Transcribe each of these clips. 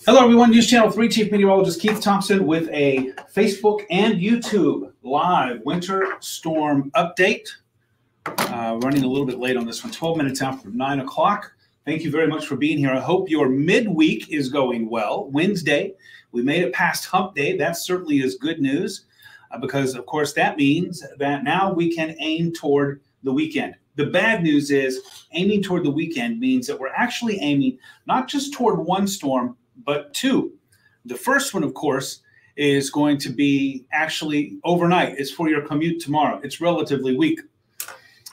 Hello, everyone. News Channel 3 Chief Meteorologist Keith Thompson with a Facebook and YouTube live winter storm update. Running a little bit late on this one, 12 minutes after 9 o'clock. Thank you very much for being here. I hope your midweek is going well. Wednesday, we made it past hump day. That certainly is good news because, of course, that means that now we can aim toward the weekend. The bad news is aiming toward the weekend means that we're actually aiming not just toward one storm, but two. The first one, of course, is going to be actually overnight. It's for your commute tomorrow. It's relatively weak.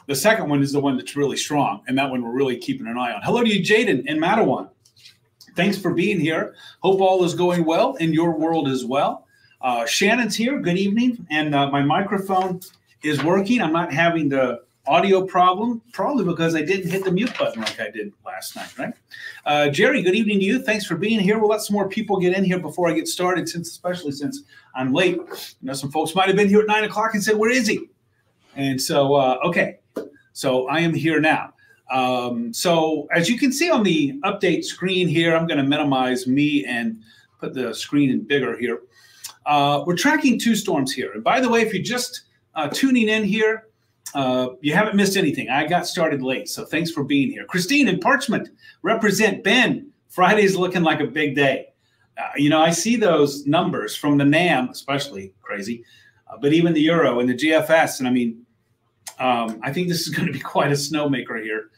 The second one is the one that's really strong, and that one we're really keeping an eye on. Hello to you, Jaden in Mattawan. Thanks for being here. Hope all is going well in your world as well. Shannon's here. Good evening. And my microphone is working. I'm not having the audio problem, probably because I didn't hit the mute button like I did last night, right? Jerry, good evening to you. Thanks for being here. We'll let some more people get in here before I get started, especially since I'm late. You know, some folks might have been here at 9 o'clock and said, where is he? And so, okay. So I am here now. So as you can see on the update screen here, I'm going to minimize me and put the screen in bigger here. We're tracking two storms here. And by the way, if you're just tuning in here, you haven't missed anything. I got started late, so thanks for being here. Christine in Parchment, represent Ben. Friday's looking like a big day. You know, I see those numbers from the NAM, especially crazy, but even the Euro and the GFS. And I mean, I think this is going to be quite a snowmaker here.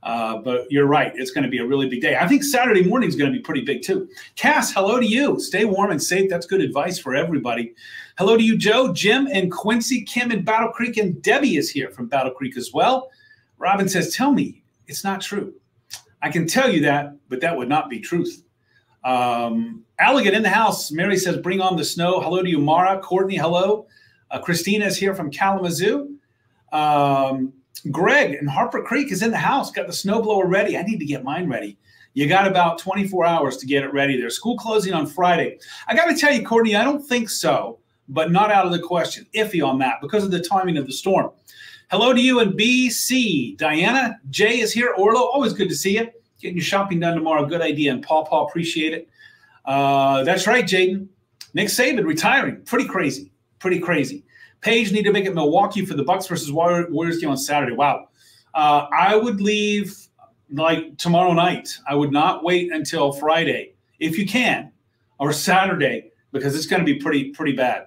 But you're right. It's going to be a really big day. I think Saturday morning is going to be pretty big, too. Cass, hello to you. Stay warm and safe. That's good advice for everybody. Hello to you, Joe, Jim, and Quincy, Kim in Battle Creek, and Debbie is here from Battle Creek as well. Robin says, tell me it's not true. I can tell you that, but that would not be truth. Alligat in the house. Mary says, bring on the snow. Hello to you, Mara. Courtney, hello. Christina is here from Kalamazoo. Greg in Harper Creek is in the house, got the snowblower ready. I need to get mine ready. You got about 24 hours to get it ready. There's school closing on Friday. I got to tell you, Courtney, I don't think so, but not out of the question. Iffy on that because of the timing of the storm. Hello to you in BC. Diana, Jay is here. Orlo, always good to see you. Getting your shopping done tomorrow. Good idea. And Paul, appreciate it. That's right, Jaden. Nick Saban retiring. Pretty crazy. Pretty crazy. Paige need to make it Milwaukee for the Bucks versus Warriors game on Saturday. Wow. I would leave like tomorrow night. I would not wait until Friday, if you can, or Saturday, because it's going to be pretty bad.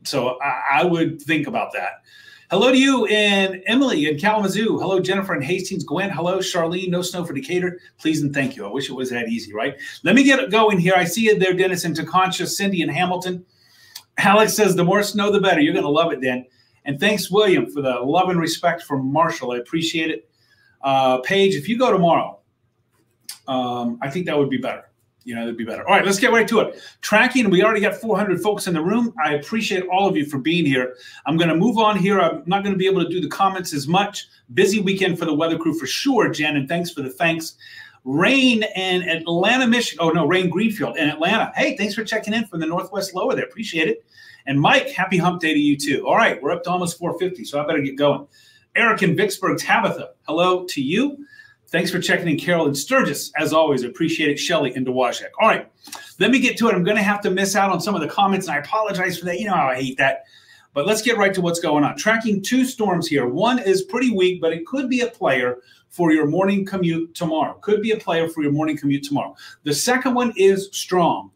So I would think about that. Hello to you and Emily in Kalamazoo. Hello, Jennifer and Hastings. Gwen, hello. Charlene, no snow for Decatur. Please and thank you. I wish it was that easy, right? Let me get it going here. I see you there, Dennis, in Taconcha, Cindy in Hamilton. Alex says, the more snow, the better. You're going to love it, Dan. And thanks, William, for the love and respect from Marshall. I appreciate it. Paige, if you go tomorrow, I think that would be better. You know, that'd be better. All right, let's get right to it. Tracking, we already got 400 folks in the room. I appreciate all of you for being here. I'm going to move on here. I'm not going to be able to do the comments as much. Busy weekend for the weather crew for sure, Jen, and thanks for the thanks. Rain in Atlanta, Michigan. Oh, no, Rain Greenfield in Atlanta. Hey, thanks for checking in from the Northwest Lower there. Appreciate it. And Mike, happy hump day to you too. All right, we're up to almost 450, so I better get going. Eric in Vicksburg, Tabitha, hello to you. Thanks for checking in, Carol and Sturgis. As always, appreciate it. Shelley in Dewashek. All right, let me get to it. I'm going to have to miss out on some of the comments, and I apologize for that. You know how I hate that. But let's get right to what's going on. Tracking two storms here. One is pretty weak, but it could be a player for your morning commute tomorrow. Could be a player for your morning commute tomorrow. The second one is strong.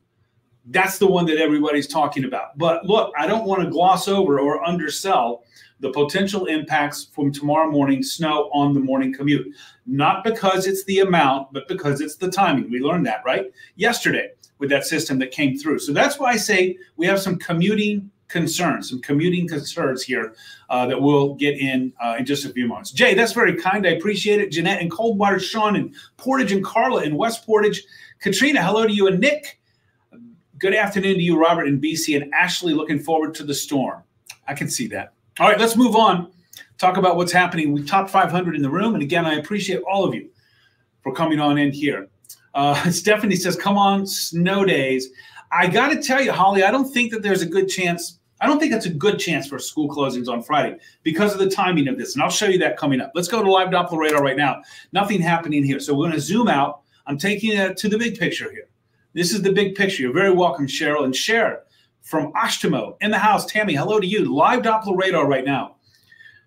That's the one that everybody's talking about. But look, I don't want to gloss over or undersell the potential impacts from tomorrow morning snow on the morning commute. Not because it's the amount, but because it's the timing. We learned that, right? Yesterday with that system that came through. So that's why I say we have some commuting concerns here that we'll get in just a few moments. Jay, that's very kind. I appreciate it. Jeanette in Coldwater, Sean in Portage, and Carla in West Portage. Katrina, hello to you, and Nick. Good afternoon to you, Robert in BC, and Ashley, looking forward to the storm. I can see that. All right, let's move on. Talk about what's happening. We top 500 in the room, and again, I appreciate all of you for coming on in here. Stephanie says, come on, snow days. I got to tell you, Holly, I don't think that there's a good chance. I don't think that's a good chance for school closings on Friday because of the timing of this. And I'll show you that coming up. Let's go to live Doppler radar right now. Nothing happening here. So we're going to zoom out. I'm taking it to the big picture here. This is the big picture. You're very welcome, Cheryl. And Cher from Ashtimo in the house. Tammy, hello to you. Live Doppler radar right now,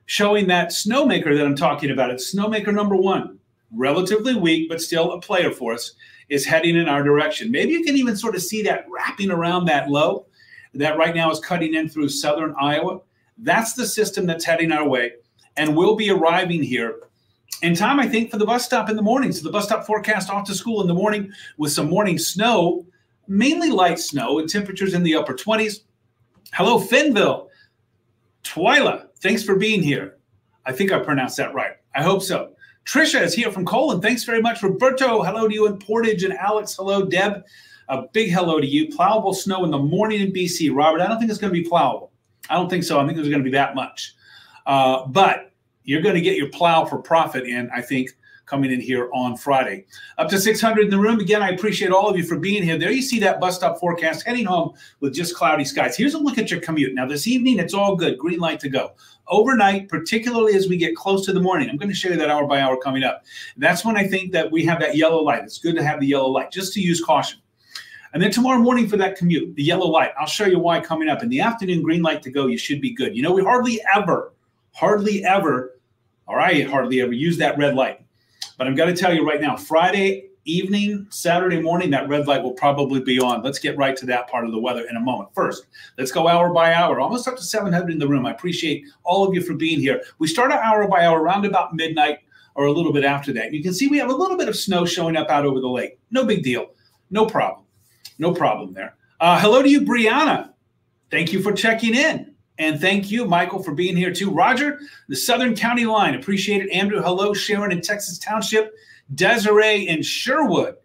showing that snowmaker that I'm talking about. It's snowmaker number 1. Relatively weak, but still a player for us, is heading in our direction. Maybe you can even sort of see that wrapping around that low that right now is cutting in through southern Iowa. That's the system that's heading our way, and we'll be arriving here in time, I think, for the bus stop in the morning. So the bus stop forecast off to school in the morning with some morning snow, mainly light snow, and temperatures in the upper 20s. Hello, Finville. Twyla, thanks for being here. I think I pronounced that right. I hope so. Trisha is here from Colon. Thanks very much. Roberto, hello to you in Portage. And Alex, hello. Deb, a big hello to you. Plowable snow in the morning in BC. Robert, I don't think it's going to be plowable. I don't think so. I think there's going to be that much. But you're going to get your plow for profit in, I think, coming in here on Friday. Up to 600 in the room. Again, I appreciate all of you for being here. There you see that bus stop forecast heading home with just cloudy skies. Here's a look at your commute. Now, this evening, it's all good. Green light to go. Overnight, particularly as we get close to the morning, I'm going to show you that hour by hour coming up. That's when I think that we have that yellow light. It's good to have the yellow light, just to use caution. And then tomorrow morning for that commute, the yellow light, I'll show you why coming up. In the afternoon, green light to go, you should be good. You know, we hardly ever, or I hardly ever use that red light. But I'm going to tell you right now, Friday evening, Saturday morning, that red light will probably be on. Let's get right to that part of the weather in a moment. First, let's go hour by hour, almost up to 700 in the room. I appreciate all of you for being here. We start our hour by hour around about midnight or a little bit after that. You can see we have a little bit of snow showing up out over the lake. No big deal. No problem. No problem there. Hello to you, Brianna. Thank you for checking in. And thank you, Michael, for being here too. Roger, the Southern County line. Appreciate it. Andrew, hello. Sharon in Texas Township. Desiree in Sherwood.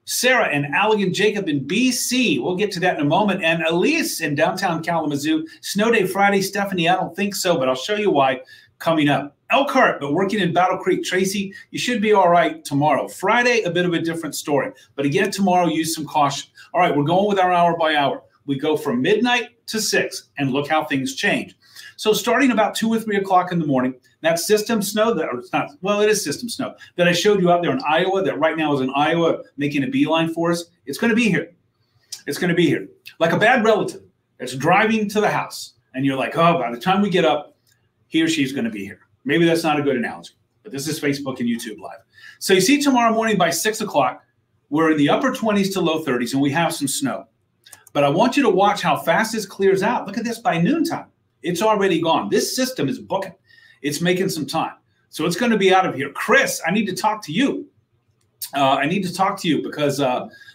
Sarah and Allegan Jacob in BC. We'll get to that in a moment. And Elise in downtown Kalamazoo. Snow day Friday. Stephanie, I don't think so, but I'll show you why coming up. Elkhart, but working in Battle Creek. Tracy, you should be all right tomorrow. Friday, a bit of a different story. But again, tomorrow, use some caution. All right, we're going with our hour by hour. We go from midnight to 6, and look how things change. So starting about 2 or 3 o'clock in the morning, that system snow, that, or it's not, well, it is system snow, that I showed you out there in Iowa, that right now is in Iowa making a beeline for us, it's going to be here. It's going to be here. Like a bad relative that's driving to the house, and you're like, oh, by the time we get up, he or she's going to be here. Maybe that's not a good analogy, but this is Facebook and YouTube Live. So you see tomorrow morning by 6 o'clock, we're in the upper 20s to low 30s, and we have some snow. But I want you to watch how fast this clears out. Look at this by noontime. It's already gone. This system is booking. It's making some time. So it's going to be out of here. Chris, I need to talk to you. I need to talk to you because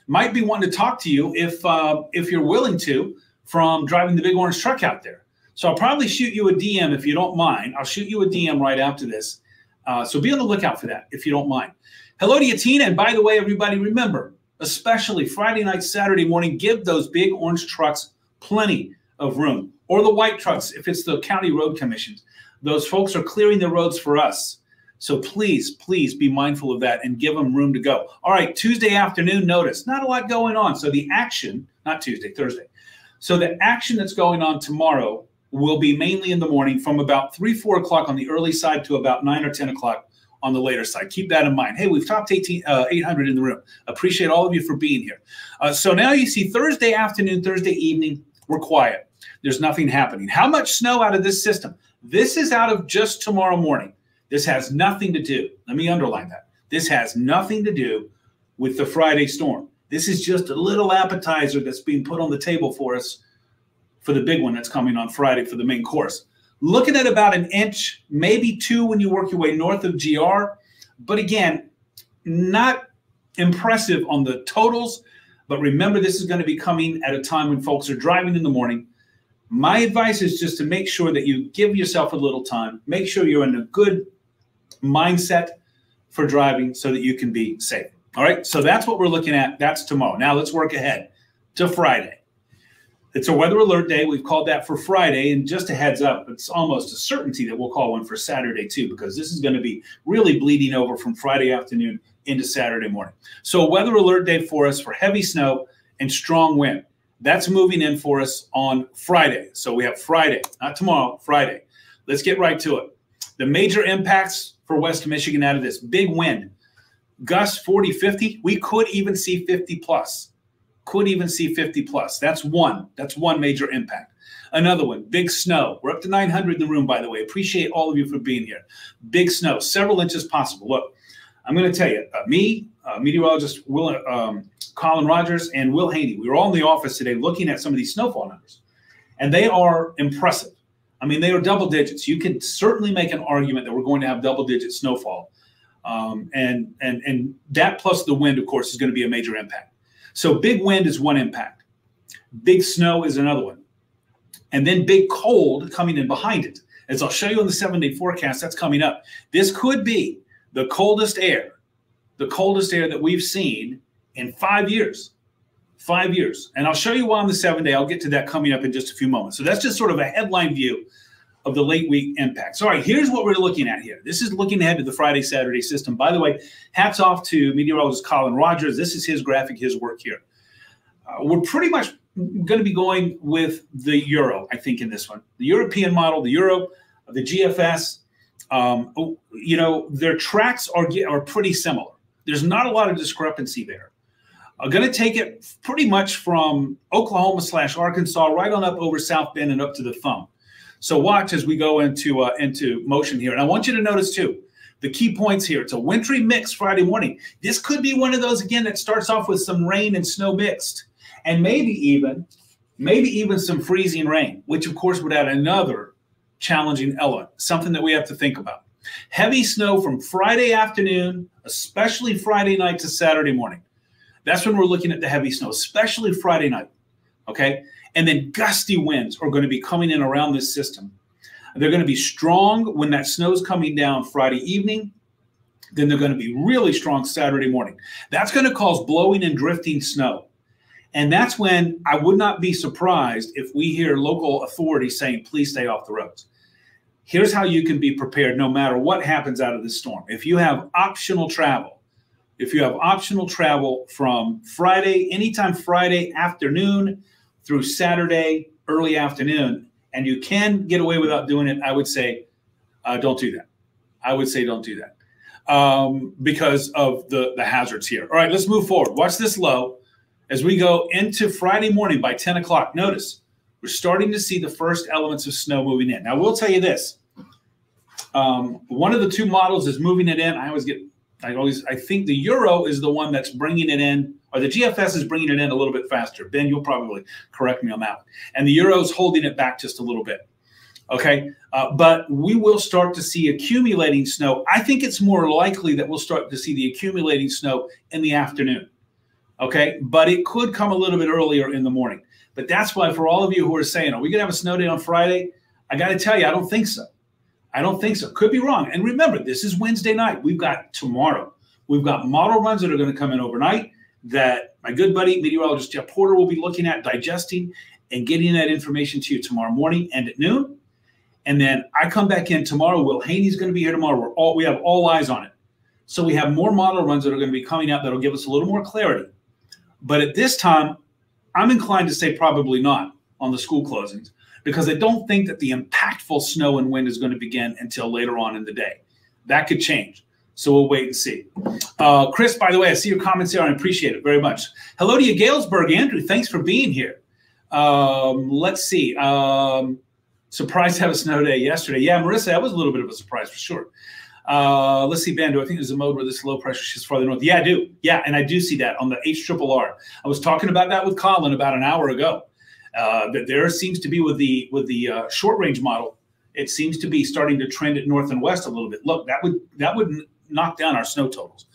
might be wanting to talk to you if you're willing to from driving the big orange truck out there. So I'll probably shoot you a DM if you don't mind. I'll shoot you a DM right after this. So be on the lookout for that if you don't mind. Hello to you, Tina. And by the way, everybody, remember, especially Friday night, Saturday morning, give those big orange trucks plenty of room. Or the white trucks, if it's the county road commissions. Those folks are clearing the roads for us. So please, please be mindful of that and give them room to go. All right, Tuesday afternoon, notice, not a lot going on. So the action, not Tuesday, Thursday. So the action that's going on tomorrow will be mainly in the morning from about 3, 4 o'clock on the early side to about 9 or 10 o'clock on the later side. Keep that in mind. Hey, we've topped 800 in the room. Appreciate all of you for being here. So now you see Thursday afternoon, Thursday evening, we're quiet. There's nothing happening. How much snow out of this system? This is out of just tomorrow morning. This has nothing to do. Let me underline that. This has nothing to do with the Friday storm. This is just a little appetizer that's being put on the table for us for the big one that's coming on Friday for the main course. Looking at about 1 inch, maybe 2 when you work your way north of GR. But again, not impressive on the totals. But remember, this is going to be coming at a time when folks are driving in the morning. My advice is just to make sure that you give yourself a little time. Make sure you're in a good mindset for driving so that you can be safe. All right, so that's what we're looking at. That's tomorrow. Now let's work ahead to Friday. It's a weather alert day. We've called that for Friday. And just a heads up, it's almost a certainty that we'll call one for Saturday too, because this is going to be really bleeding over from Friday afternoon into Saturday morning. So a weather alert day for us for heavy snow and strong wind. That's moving in for us on Friday. So we have Friday, not tomorrow, Friday. Let's get right to it. The major impacts for West Michigan out of this: big wind, gusts 40, 50. We could even see 50 plus. Could even see 50 plus. That's one major impact. Another one, big snow. We're up to 900 in the room, by the way. Appreciate all of you for being here. Big snow, several inches possible. Look, I'm going to tell you, meteorologist Colin Rogers and Will Haney, we were all in the office today looking at some of these snowfall numbers, and they are impressive. I mean, they are double digits. You can certainly make an argument that we're going to have double-digit snowfall. And that plus the wind, of course, is going to be a major impact. So big wind is one impact. Big snow is another one. And then big cold coming in behind it. As I'll show you in the 7-day forecast, that's coming up. This could be the coldest air that we've seen in 5 years. 5 years. And I'll show you why on the 7-day. I'll get to that coming up in just a few moments. So that's just sort of a headline view of the late week impacts. All right, here's what we're looking at here. This is looking ahead to the Friday, Saturday system. By the way, hats off to meteorologist Colin Rogers. This is his graphic, his work here. We're pretty much going to be going with the Euro, I think, in this one. The European model, the Euro, the GFS, you know, their tracks are pretty similar. There's not a lot of discrepancy there. I'm going to take it pretty much from Oklahoma/Arkansas right on up over South Bend and up to the thumb. So watch as we go into motion here. And I want you to notice, too, the key points here. It's a wintry mix Friday morning. This could be one of those, again, that starts off with some rain and snow mixed. And maybe even some freezing rain, which, of course, would add another challenging element, something that we have to think about. Heavy snow from Friday afternoon, especially Friday night to Saturday morning. That's when we're looking at the heavy snow, especially Friday night, okay? And then gusty winds are going to be coming in around this system. They're going to be strong when that snow's coming down Friday evening. Then they're going to be really strong Saturday morning. That's going to cause blowing and drifting snow. And that's when I would not be surprised if we hear local authorities saying, please stay off the roads. Here's how you can be prepared no matter what happens out of this storm. If you have optional travel, from Friday, anytime Friday afternoon through Saturday early afternoon, and you can get away without doing it, I would say don't do that. I would say don't do that because of the hazards here. All right, let's move forward. Watch this low. As we go into Friday morning by 10 o'clock, notice we're starting to see the first elements of snow moving in. Now, we'll tell you this. One of the two models is moving it in. I think the Euro is the one that's bringing it in, or the GFS is bringing it in a little bit faster. Ben, you'll probably correct me on that one. And the Euro is holding it back just a little bit. Okay, but we will start to see accumulating snow. I think it's more likely that we'll start to see the accumulating snow in the afternoon. Okay, but it could come a little bit earlier in the morning. But that's why for all of you who are saying, are we going to have a snow day on Friday? I got to tell you, I don't think so. I don't think so. Could be wrong. And remember, this is Wednesday night. We've got tomorrow. We've got model runs that are going to come in overnight that my good buddy, meteorologist Jeff Porter, will be looking at, digesting, and getting that information to you tomorrow morning and at noon. And then I come back in tomorrow. Will Haney's going to be here tomorrow. We have all eyes on it. So we have more model runs that are going to be coming out that will give us a little more clarity. But at this time, I'm inclined to say probably not on the school closings because I don't think that the impactful snow and wind is going to begin until later on in the day. That could change. So we'll wait and see. Chris, by the way, I see your comments here. I appreciate it very much. Hello to you, Galesburg. Andrew, thanks for being here. Let's see. Surprised to have a snow day yesterday. Yeah, Marissa, that was a little bit of a surprise for sure. Let's see, Ben, do I think there's a mode where this low pressure shifts farther north? Yeah, I do. Yeah, and I do see that on the HRRR. I was talking about that with Colin about an hour ago. That there seems to be with the short range model, it seems to be starting to trend it north and west a little bit. Look, that would knock down our snow totals.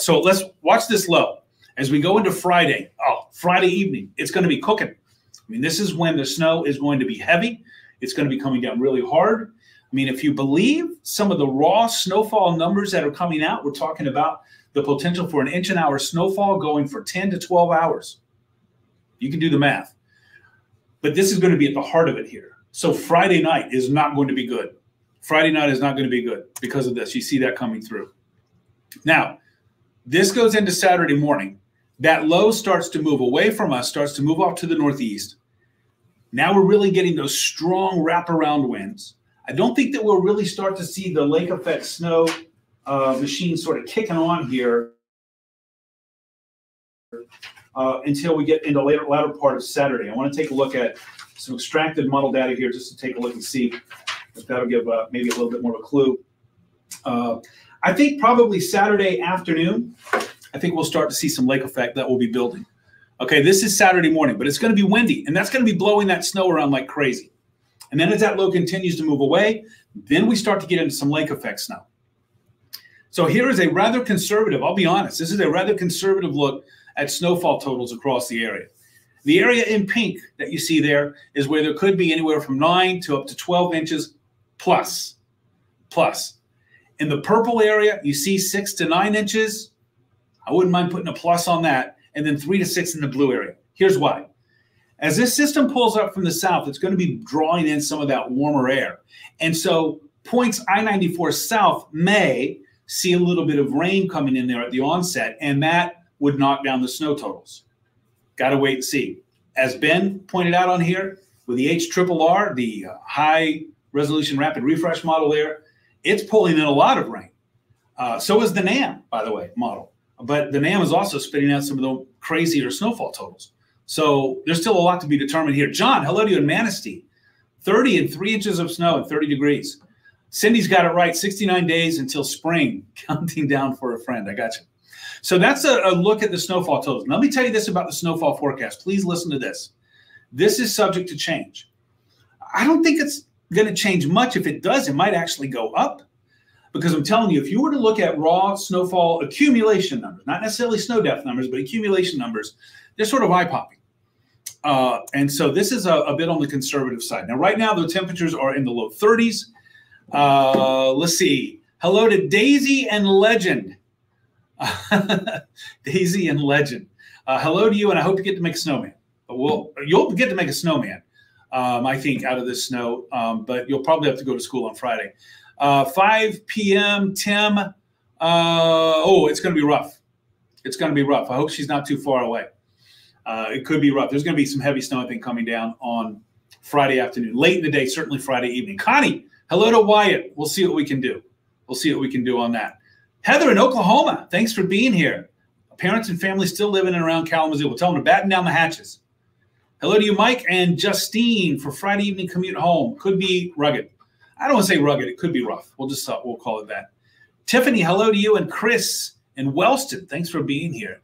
So let's watch this low as we go into Friday. Oh, Friday evening, it's going to be cooking. I mean, this is when the snow is going to be heavy. It's going to be coming down really hard. I mean, if you believe some of the raw snowfall numbers that are coming out, we're talking about the potential for an inch an hour snowfall going for 10 to 12 hours. You can do the math. But this is going to be at the heart of it here. So Friday night is not going to be good. Friday night is not going to be good because of this. You see that coming through. Now, this goes into Saturday morning. That low starts to move away from us, starts to move off to the northeast. Now we're really getting those strong wraparound winds. I don't think that we'll really start to see the lake effect snow machine sort of kicking on here until we get into latter part of Saturday. I want to take a look at some extracted model data here just to take a look and see if that'll give maybe a little bit more of a clue. I think probably Saturday afternoon, I think we'll start to see some lake effect that will be building. Okay, this is Saturday morning, but it's going to be windy, and that's going to be blowing that snow around like crazy. And then as that low continues to move away, then we start to get into some lake effect snow. So here is a rather conservative, I'll be honest, this is a rather conservative look at snowfall totals across the area. The area in pink that you see there is where there could be anywhere from 9 to up to 12 inches plus. In the purple area, you see 6 to 9 inches. I wouldn't mind putting a plus on that. And then 3 to 6 in the blue area. Here's why. As this system pulls up from the south, it's going to be drawing in some of that warmer air. And so points I-94 south may see a little bit of rain coming in there at the onset, and that would knock down the snow totals. Got to wait and see. As Ben pointed out on here, with the HRRR, the high resolution rapid refresh model there, it's pulling in a lot of rain. So is the NAM, by the way, model. But the NAM is also spitting out some of the crazier snowfall totals. So there's still a lot to be determined here. John, hello to you in Manistee. 30 and 3 inches of snow and 30 degrees. Cindy's got it right. 69 days until spring. Counting down for a friend. I got you. So that's a look at the snowfall totals. Now, let me tell you this about the snowfall forecast. Please listen to this. This is subject to change. I don't think it's going to change much. If it does, it might actually go up. Because I'm telling you, if you were to look at raw snowfall accumulation numbers, not necessarily snow depth numbers, but accumulation numbers, they're sort of eye-popping. And so this is a bit on the conservative side. Now, right now, the temperatures are in the low 30s. Let's see. Hello to Daisy and Legend. Daisy and Legend. Hello to you, and I hope you get to make a snowman. You'll get to make a snowman, I think, out of this snow, but you'll probably have to go to school on Friday. 5 p.m., Tim. Oh, it's going to be rough. It's going to be rough. I hope she's not too far away. It could be rough. There's going to be some heavy snow, I think, coming down on Friday afternoon. Late in the day, certainly Friday evening. Connie, hello to Wyatt. We'll see what we can do. We'll see what we can do on that. Heather in Oklahoma, thanks for being here. Parents and family still living in and around Kalamazoo. We'll tell them to batten down the hatches. Hello to you, Mike and Justine, for Friday evening commute home. Could be rugged. I don't want to say rugged. It could be rough. We'll call it that. Tiffany, hello to you, and Chris in Wellston. Thanks for being here.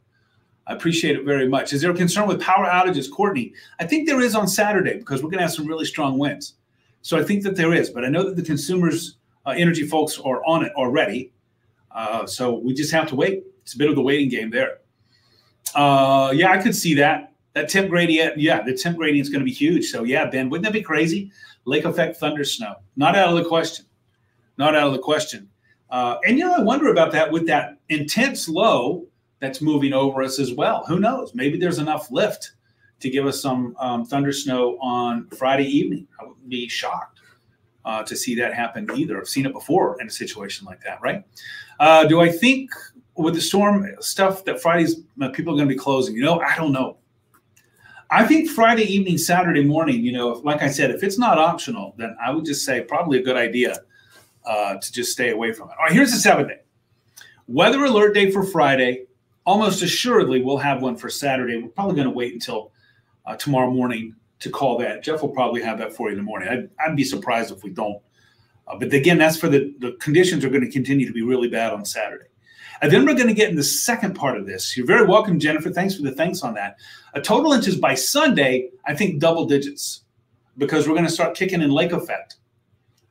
I appreciate it very much. Is there a concern with power outages, Courtney? I think there is on Saturday because we're going to have some really strong winds. So I think that there is, but I know that the consumers, energy folks are on it already. So we just have to wait. It's a bit of the waiting game there. Yeah, I could see that. That temp gradient, yeah, the temp gradient is going to be huge. So yeah, Ben, wouldn't that be crazy? Lake effect thunder snow. Not out of the question. Not out of the question. And, I wonder about that with that intense low that's moving over us as well. Who knows? Maybe there's enough lift to give us some thunder snow on Friday evening. I wouldn't be shocked to see that happen either. I've seen it before in a situation like that, right? Do I think with the storm stuff that Friday's people are going to be closing? I don't know. I think Friday evening, Saturday morning, like I said, if it's not optional, then I would just say probably a good idea to just stay away from it. All right, here's the 7th day. Weather alert day for Friday. Almost assuredly, we'll have one for Saturday. We're probably going to wait until tomorrow morning to call that. Jeff will probably have that for you in the morning. I'd be surprised if we don't. But again, that's for the conditions are going to continue to be really bad on Saturday. And then we're going to get in the second part of this. You're very welcome, Jennifer. Thanks for the thanks on that. A total inches by Sunday, I think double digits, because we're going to start kicking in lake effect.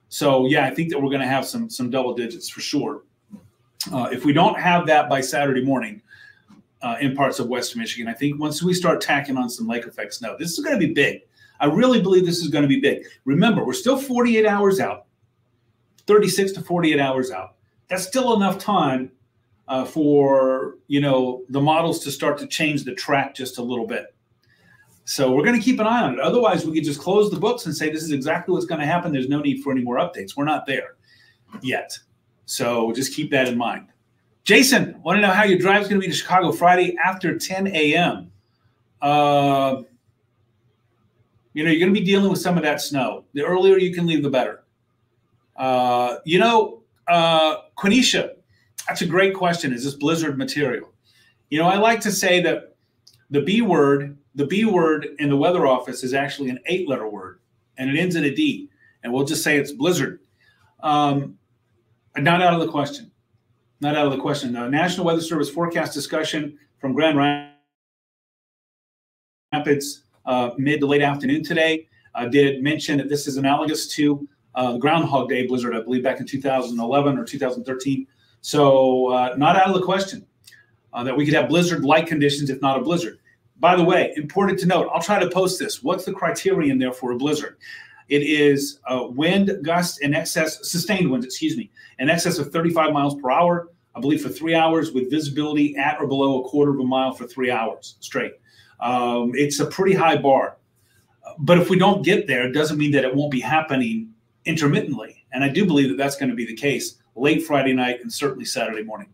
So, yeah, I think that we're going to have some double digits for sure. If we don't have that by Saturday morning in parts of Western Michigan, I think once we start tacking on some lake effect snow, this is going to be big. I really believe this is going to be big. Remember, we're still 48 hours out, 36 to 48 hours out. That's still enough time for, the models to start to change the track just a little bit. So we're going to keep an eye on it. Otherwise, we could just close the books and say this is exactly what's going to happen. There's no need for any more updates. We're not there yet. So just keep that in mind. Jason, want to know how your drive is going to be to Chicago Friday after 10 a.m.? You're going to be dealing with some of that snow. The earlier you can leave, the better. Quenisha, that's a great question. Is this blizzard material? I like to say that The B word in the weather office is actually an 8-letter word, and it ends in a D. And we'll just say it's blizzard. Not out of the question. Not out of the question. The National Weather Service forecast discussion from Grand Rapids mid to late afternoon today did mention that this is analogous to Groundhog Day blizzard, I believe, back in 2011 or 2013. So not out of the question that we could have blizzard-like conditions, if not a blizzard. By the way, important to note, I'll try to post this. What's the criterion there for a blizzard? It is wind gusts in excess, sustained winds, excuse me, in excess of 35 miles per hour, I believe for 3 hours, with visibility at or below 1/4 of a mile for 3 hours straight. It's a pretty high bar. But if we don't get there, it doesn't mean that it won't be happening intermittently. And I do believe that that's going to be the case late Friday night and certainly Saturday morning.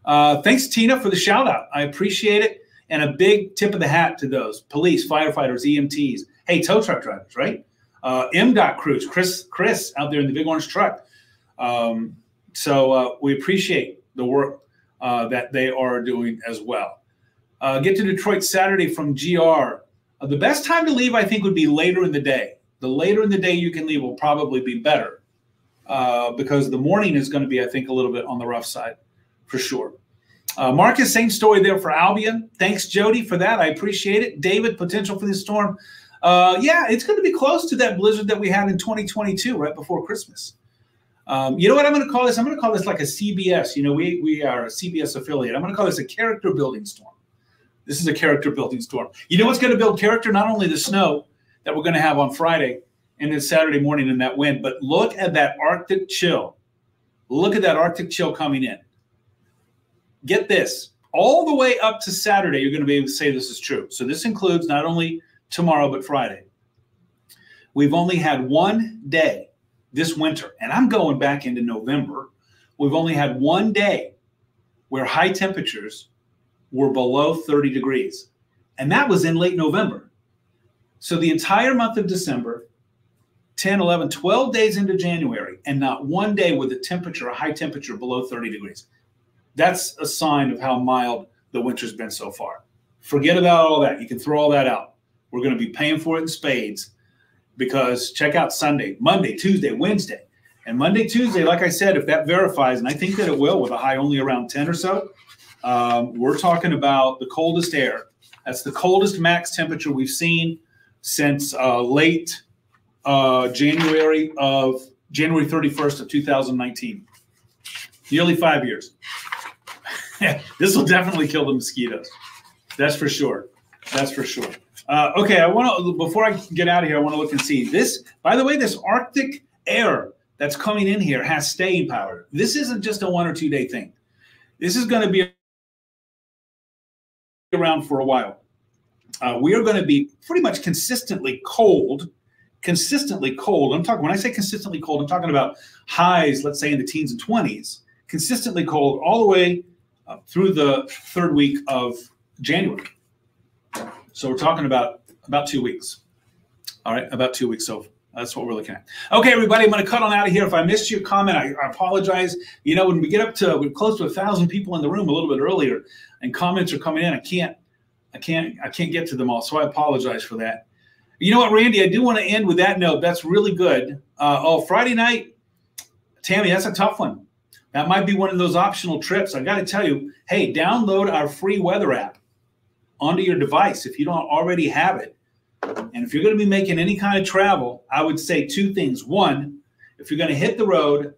Thanks, Tina, for the shout out. I appreciate it. And a big tip of the hat to those police, firefighters, EMTs. Hey, tow truck drivers, right? MDOT crews, Chris out there in the big orange truck. So we appreciate the work that they are doing as well. Get to Detroit Saturday from GR. The best time to leave, I think, would be later in the day. The later in the day you can leave will probably be better because the morning is going to be, I think, a little bit on the rough side for sure. Marcus, same story there for Albion. Thanks, Jody, for that. I appreciate it. David, potential for the storm. Yeah, it's going to be close to that blizzard that we had in 2022, right before Christmas. You know what I'm going to call this? I'm going to call this like a CBS. You know, we are a CBS affiliate. I'm going to call this a character building storm. This is a character building storm. You know what's going to build character? Not only the snow that we're going to have on Friday and then Saturday morning in that wind, but look at that Arctic chill. Look at that Arctic chill coming in. Get this. All the way up to Saturday, you're going to be able to say this is true. So this includes not only tomorrow, but Friday. We've only had one day this winter, and I'm going back into November. We've only had one day where high temperatures were below 30 degrees. And that was in late November. So the entire month of December, 10, 11, 12 days into January, and not one day with a high temperature below 30 degrees. That's a sign of how mild the winter's been so far. Forget about all that. You can throw all that out. We're going to be paying for it in spades because check out Sunday, Monday, Tuesday, Wednesday. And Monday, Tuesday, like I said, if that verifies, and I think that it will with a high only around 10 or so, we're talking about the coldest air. That's the coldest max temperature we've seen since late January 31st of 2019. Nearly 5 years. This will definitely kill the mosquitoes. That's for sure. That's for sure. Okay, I want to, before I get out of here, I want to look and see this. By the way, this Arctic air that's coming in here has staying power. This isn't just a 1 or 2 day thing. This is going to be around for a while. We are going to be pretty much consistently cold. Consistently cold. When I say consistently cold, I'm talking about highs, let's say in the teens and 20s. Consistently cold all the way through the 3rd week of January. So we're talking about 2 weeks. All right, about 2 weeks. So that's what we're looking at. Okay, everybody, I'm going to cut on out of here. If I missed your comment, I apologize. You know, when we get up to, we're close to 1,000 people in the room a little bit earlier, and comments are coming in, I can't get to them all. So I apologize for that. You know what, Randy, I do want to end with that note. That's really good. Friday night, Tammy, that's a tough one. That might be one of those optional trips. I got to tell you, hey, download our free weather app onto your device if you don't already have it. And if you're going to be making any kind of travel, I would say 2 things. One, if you're going to hit the road,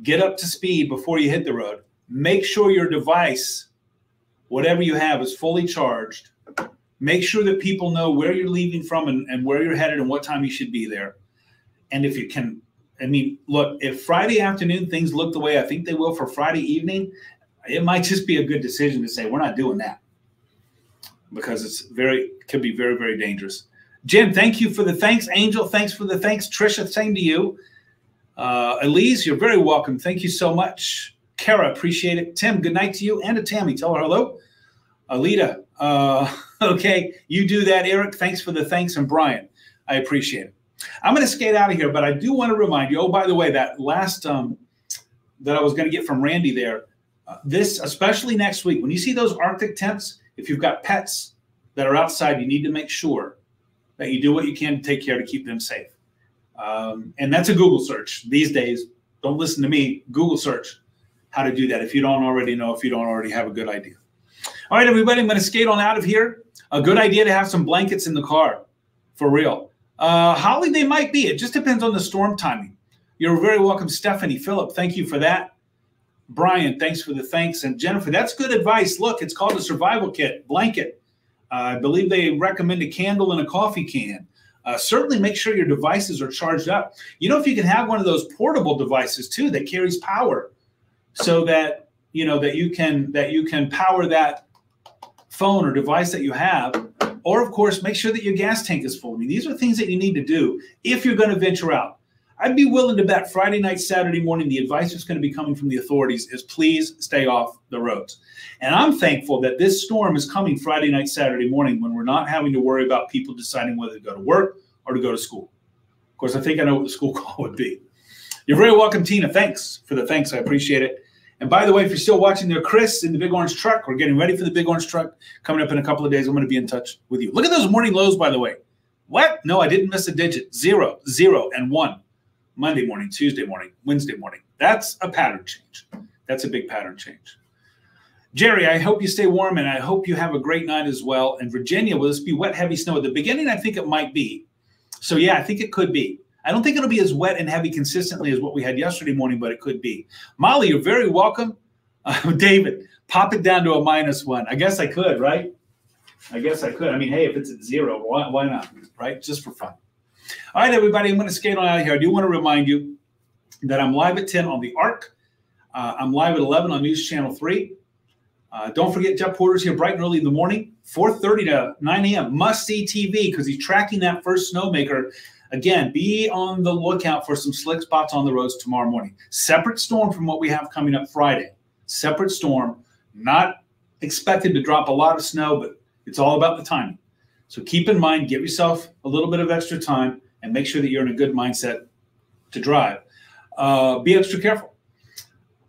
get up to speed before you hit the road. Make sure your device, whatever you have, is fully charged. Make sure that people know where you're leaving from and where you're headed and what time you should be there. And if you can, I mean, look, if Friday afternoon things look the way I think they will for Friday evening, it might just be a good decision to say we're not doing that because could be very, very dangerous. Jim, thank you for the thanks. Angel, thanks for the thanks. Trisha, same to you. Elise, you're very welcome. Thank you so much. Kara, appreciate it. Tim, good night to you. And to Tammy, tell her hello. Alita, okay, you do that. Eric, thanks for the thanks. And Brian, I appreciate it. I'm going to skate out of here, but I do want to remind you, oh, by the way, that last that I was going to get from Randy there, this, especially next week, when you see those Arctic temps, if you've got pets that are outside, you need to make sure that you do what you can to take care to keep them safe. And that's a Google search these days. Don't listen to me. Google search how to do that if you don't already know, if you don't already have a good idea. All right, everybody, I'm going to skate on out of here. A good idea to have some blankets in the car, for real. Holiday might be. It just depends on the storm timing. You're very welcome, Stephanie. Philip, thank you for that. Brian, thanks for the thanks. And Jennifer, that's good advice. Look, it's called a survival kit, blanket. I believe they recommend a candle and a coffee can. Certainly make sure your devices are charged up. You know, if you can have one of those portable devices too that carries power, so that that you can power that phone or device that you have, or of course make sure that your gas tank is full. I mean, these are things that you need to do if you're going to venture out. I'd be willing to bet Friday night, Saturday morning, the advice that's going to be coming from the authorities is please stay off the roads. And I'm thankful that this storm is coming Friday night, Saturday morning, when we're not having to worry about people deciding whether to go to work or to go to school. Of course, I think I know what the school call would be. You're very welcome, Tina. Thanks for the thanks. I appreciate it. And by the way, if you're still watching there, Chris in the Big Orange Truck, we're getting ready for the Big Orange Truck coming up in a couple of days. I'm going to be in touch with you. Look at those morning lows, by the way. What? No, I didn't miss a digit. 0, 0, and 1. Monday morning, Tuesday morning, Wednesday morning. That's a pattern change. That's a big pattern change. Jerry, I hope you stay warm, and I hope you have a great night as well. And Virginia, will this be wet, heavy snow? At the beginning, I think it might be. So, yeah, I think it could be. I don't think it'll be as wet and heavy consistently as what we had yesterday morning, but it could be. Molly, you're very welcome. David, pop it down to a -1. I guess I could, right? I guess I could. I mean, hey, if it's at 0, why not, right? Just for fun. All right, everybody, I'm going to skate on out of here. I do want to remind you that I'm live at 10 on the ARC. I'm live at 11 on News Channel 3. Don't forget, Jeff Porter's here bright and early in the morning, 4:30 to 9 a.m. Must-see TV because he's tracking that first snowmaker. Again, be on the lookout for some slick spots on the roads tomorrow morning. Separate storm from what we have coming up Friday. Separate storm, not expected to drop a lot of snow, but it's all about the timing. So keep in mind, give yourself a little bit of extra time and make sure that you're in a good mindset to drive. Be extra careful.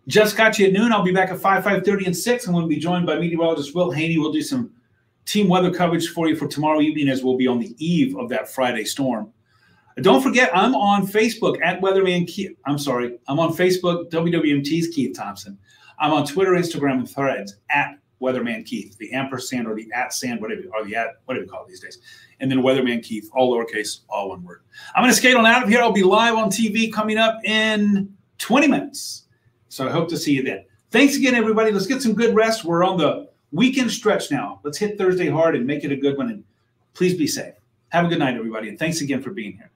Just got you at noon. I'll be back at 5, 5:30, and 6. I'm going to be joined by meteorologist Will Haney. We'll do some team weather coverage for you for tomorrow evening as we'll be on the eve of that Friday storm. Don't forget, I'm on Facebook at Weatherman Keith. I'm sorry. I'm on Facebook, WWMT's Keith Thompson. I'm on Twitter, Instagram, and Threads at Weatherman Keith, the ampersand or the @sand, whatever you call it these days. And then Weatherman Keith, all lowercase, all one word. I'm going to skate on out of here. I'll be live on TV coming up in 20 minutes. So I hope to see you then. Thanks again, everybody. Let's get some good rest. We're on the weekend stretch now. Let's hit Thursday hard and make it a good one. And please be safe. Have a good night, everybody. And thanks again for being here.